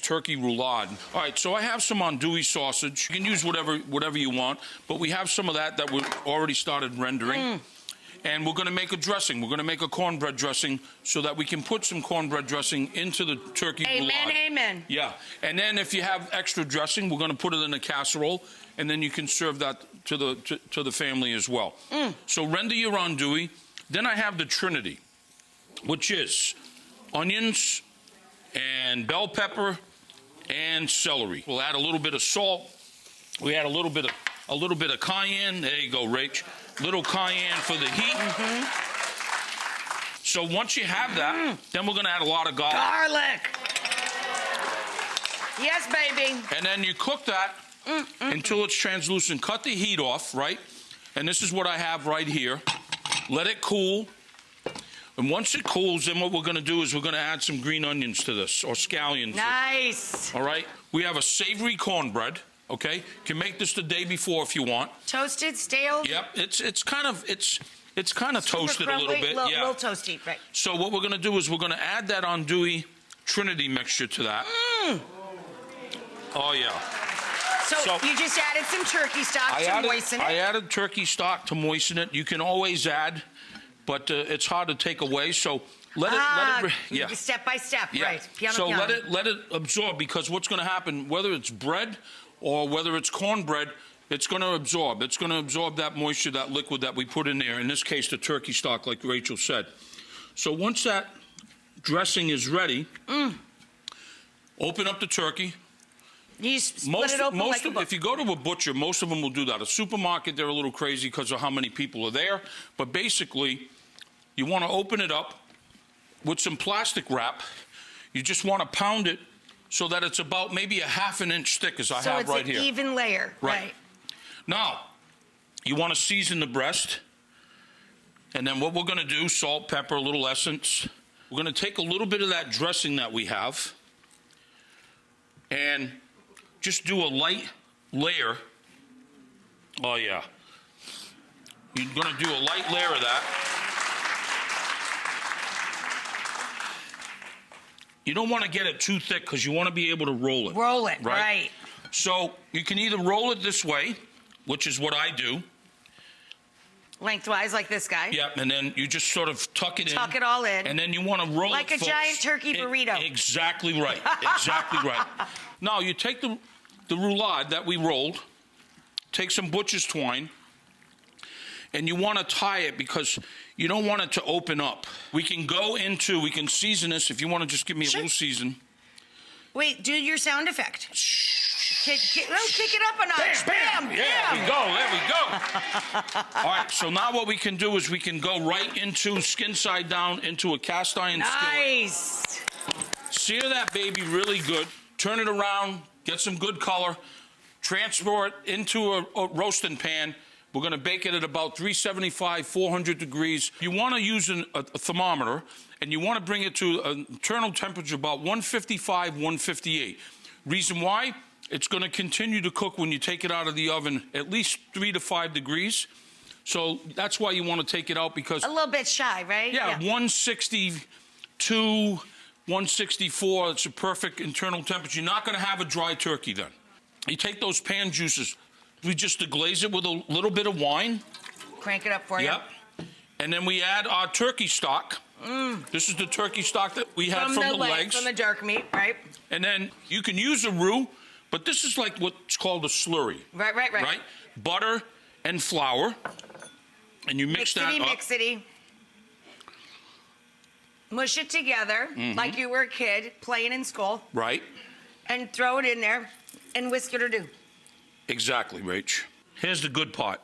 turkey roulade. All right, so I have some andouille sausage. You can use whatever you want, but we have some of that we already started rendering. And we're going to make a dressing. We're going to make a cornbread dressing so that we can put some cornbread dressing into the turkey roulade. Amen. Yeah. And then if you have extra dressing, we're going to put it in a casserole, and then you can serve that to the family as well. So render your andouille. Then I have the Trinity, which is onions and bell pepper and celery. We'll add a little bit of salt. We add a little bit of cayenne. There you go, Rach. Little cayenne for the heat. So once you have that, then we're going to add a lot of garlic. Yes, baby. And then you cook that until it's translucent. Cut the heat off, right? And this is what I have right here. Let it cool. And once it cools, then what we're going to do is we're going to add some green onions to this, or scallions. Nice. All right? We have a savory cornbread. Okay, you can make this the day before if you want. Toasted, stale. Yep, it's kind of toasted a little bit. Little toasty, right? So what we're going to do is we're going to add that andouille Trinity mixture to that. Oh yeah. So you just added some turkey stock to moisten it. I added turkey stock to moisten it. You can always add, but it's hard to take away. So let it step by step, yeah. Right? Piano, so piano. let it absorb, because what's going to happen, whether it's bread or whether it's cornbread, it's going to absorb. It's going to absorb that moisture, that liquid that we put in there. In this case, the turkey stock, like Rachel said. So once that dressing is ready, open up the turkey. You split it open like a book. If you go to a butcher, most of them will do that. A supermarket, they're a little crazy because of how many people are there. But basically, you want to open it up with some plastic wrap. You just want to pound it so that it's about maybe a ½ an inch thick, as I have right here. So it's an even layer. Right. Now, you want to season the breast. And then what we're going to do, salt, pepper, a little essence. We're going to take a little bit of that dressing that we have and just do a light layer. Oh, yeah. You're going to do a light layer of that. You don't want to get it too thick because you want to be able to roll it. Roll it, right. So you can either roll it this way, which is what I do. Lengthwise, like this guy. Yep, and then you just sort of tuck it in. Tuck it all in. And then you want to roll like it, a giant turkey burrito. Exactly right. Exactly right. Now, you take the roulade that we rolled, take some butcher's twine, and you want to tie it because you don't want it to open up. We can season this if you want to just give me a little season. Wait, do your sound effect. Kick it up a notch. Bam, bam. Yeah, there we go. All right, so now what we can do is we can go right into skin side down into a cast iron skillet. Nice. Sear that baby really good. Turn it around, get some good color. Transfer it into a roasting pan. We're going to bake it at about 375, 400 degrees. You want to use a thermometer, and you want to bring it to an internal temperature about 155, 158. Reason why? It's going to continue to cook when you take it out of the oven at least 3 to 5 degrees. So that's why you want to take it out, because... A little bit shy, right? Yeah, 162, 164, it's a perfect internal temperature. You're not going to have a dry turkey then. You take those pan juices. We just deglaze it with a little bit of wine. Crank it up for you. Yep. And then we add our turkey stock. This is the turkey stock that we had from the legs. From the dark meat, right? And then you can use a roux, but this is like what's called a slurry. Right. Butter and flour. And you mix that up. Mixity. Mush it together like you were a kid playing in school. Right. And throw it in there and whisk it or do. Exactly, Rach. Here's the good part.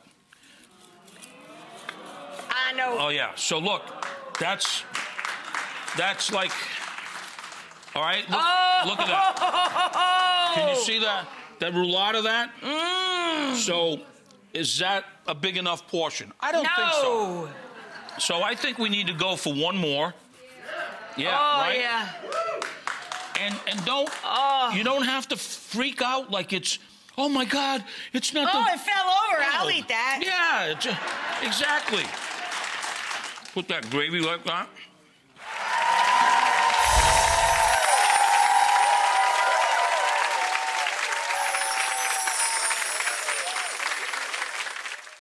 I know. Oh, yeah. So, look, that's like, all right, look at that. Can you see that roulade of that? So, is that a big enough portion? I don't think so. So, I think we need to go for one more. Yeah, right? Yeah. And don't, you don't have to freak out like it's, oh, my God, it's not it fell over. I'll eat that. Yeah, exactly. Put that gravy like that.